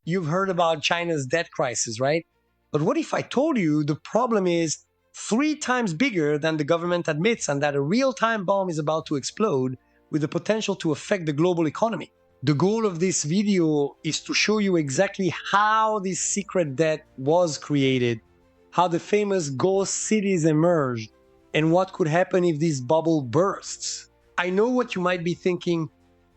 you've heard about China's debt crisis, right? But what if I told you the problem is 3 times bigger than the government admits and that a real-time bomb is about to explode with the potential to affect the global economy? The goal of this video is to show you exactly how this secret debt was created, how the famous ghost cities emerged, and what could happen if this bubble bursts. I know what you might be thinking,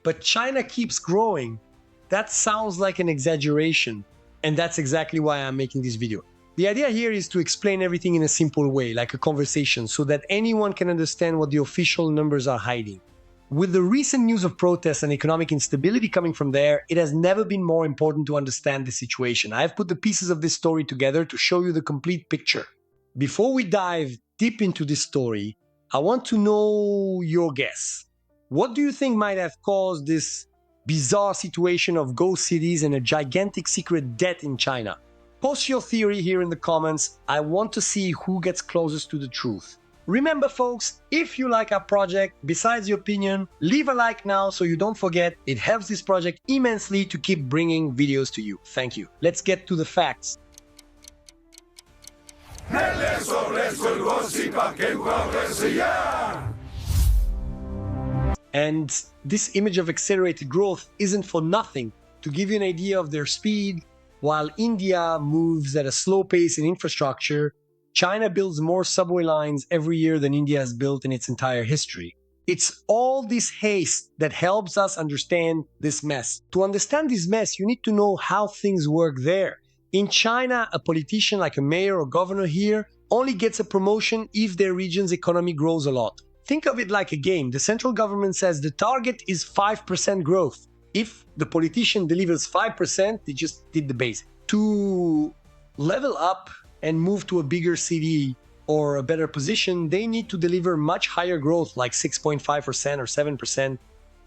but China keeps growing. That sounds like an exaggeration, and that's exactly why I'm making this video. The idea here is to explain everything in a simple way, like a conversation, so that anyone can understand what the official numbers are hiding. With the recent news of protests and economic instability coming from there, it has never been more important to understand the situation. I've put the pieces of this story together to show you the complete picture. Before we dive deep into this story, I want to know your guess. What do you think might have caused this bizarre situation of ghost cities and a gigantic secret debt in China? Post your theory here in the comments. I want to see who gets closest to the truth. Remember folks, if you like our project, besides your opinion, leave a like now so you don't forget. It helps this project immensely to keep bringing videos to you. Thank you. Let's get to the facts. And this image of accelerated growth isn't for nothing. To give you an idea of their speed, while India moves at a slow pace in infrastructure, China builds more subway lines every year than India has built in its entire history. It's all this haste that helps us understand this mess. To understand this mess, you need to know how things work there. In China, a politician like a mayor or governor here only gets a promotion if their region's economy grows a lot. Think of it like a game. The central government says the target is 5% growth. If the politician delivers 5%, they just did the basic. To level up and move to a bigger city or a better position, they need to deliver much higher growth, like 6.5% or 7%.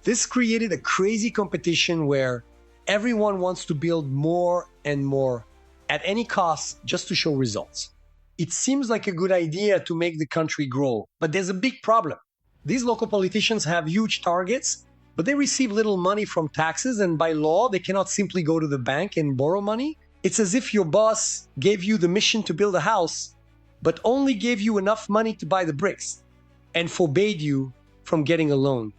This created a crazy competition where everyone wants to build more and more at any cost just to show results. It seems like a good idea to make the country grow, but there's a big problem. These local politicians have huge targets, but they receive little money from taxes, and by law, they cannot simply go to the bank and borrow money. It's as if your boss gave you the mission to build a house, but only gave you enough money to buy the bricks and forbade you from getting a loan.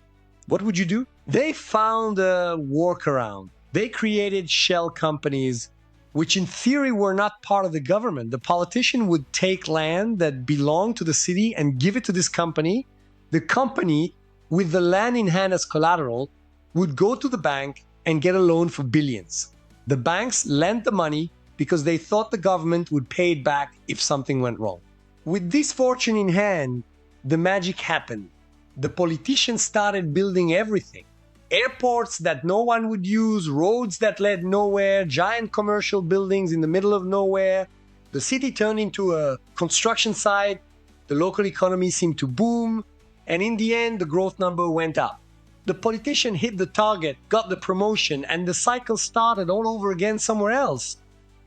What would you do? They found a workaround. They created shell companies, which in theory were not part of the government. The politician would take land that belonged to the city and give it to this company. The company, with the land in hand as collateral, would go to the bank and get a loan for billions. The banks lent the money because they thought the government would pay it back if something went wrong. With this fortune in hand, the magic happened. The politicians started building everything. Airports that no one would use, roads that led nowhere, giant commercial buildings in the middle of nowhere. The city turned into a construction site. The local economy seemed to boom. And in the end, the growth number went up. The politician hit the target, got the promotion, and the cycle started all over again somewhere else.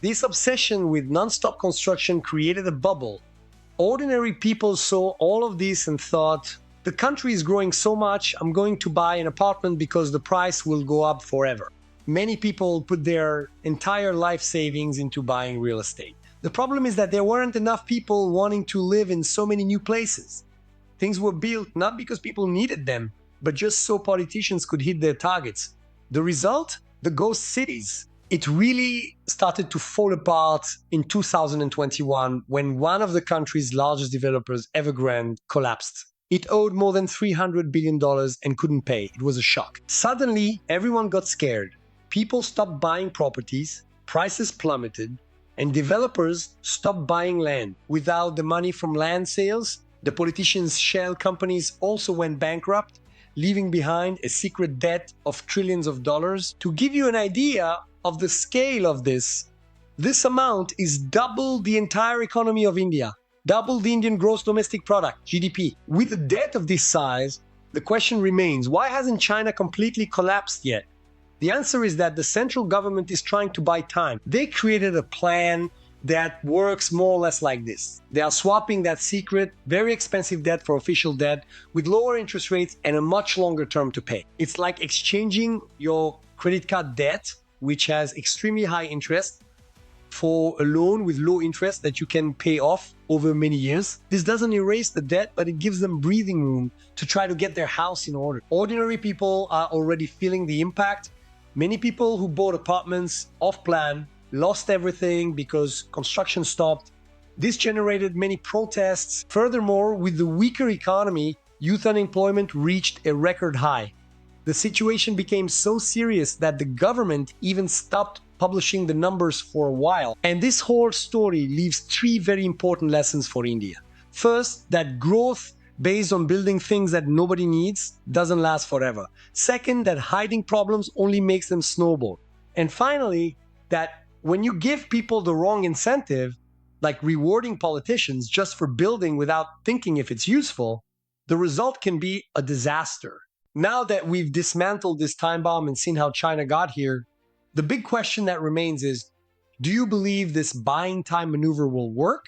This obsession with non-stop construction created a bubble. Ordinary people saw all of this and thought, the country is growing so much, I'm going to buy an apartment because the price will go up forever. Many people put their entire life savings into buying real estate. The problem is that there weren't enough people wanting to live in so many new places. Things were built not because people needed them, but just so politicians could hit their targets. The result? The ghost cities. It really started to fall apart in 2021 when one of the country's largest developers, Evergrande, collapsed. It owed more than $300 billion and couldn't pay. It was a shock. Suddenly, everyone got scared. People stopped buying properties, prices plummeted, and developers stopped buying land. Without the money from land sales, the politicians' shell companies also went bankrupt, leaving behind a secret debt of trillions of dollars. To give you an idea of the scale of this amount is double the entire economy of India. Double the Indian gross domestic product, GDP. With a debt of this size, the question remains, why hasn't China completely collapsed yet? The answer is that the central government is trying to buy time. They created a plan that works more or less like this. They are swapping that secret, very expensive debt for official debt with lower interest rates and a much longer term to pay. It's like exchanging your credit card debt which has extremely high interest for a loan with low interest that you can pay off over many years. This doesn't erase the debt, but it gives them breathing room to try to get their house in order. Ordinary people are already feeling the impact. Many people who bought apartments off plan lost everything because construction stopped. This generated many protests. Furthermore, with the weaker economy, youth unemployment reached a record high. The situation became so serious that the government even stopped publishing the numbers for a while. And this whole story leaves three very important lessons for India. First, that growth based on building things that nobody needs doesn't last forever. Second, that hiding problems only makes them snowball. And finally, that when you give people the wrong incentive, like rewarding politicians just for building without thinking if it's useful, the result can be a disaster. Now that we've dismantled this time bomb and seen how China got here, the big question that remains is, do you believe this buying time maneuver will work,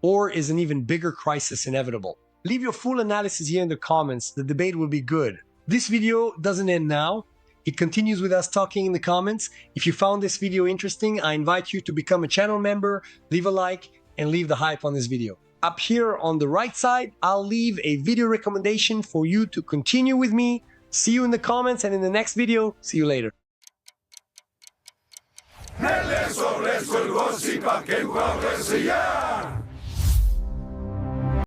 or is an even bigger crisis inevitable? Leave your full analysis here in the comments. The debate will be good. This video doesn't end now. It continues with us talking in the comments. If you found this video interesting, I invite you to become a channel member, leave a like, and leave the hype on this video. Up here on the right side, I'll leave a video recommendation for you to continue with me. See you in the comments, and in the next video, see you later. El gossip que encuadra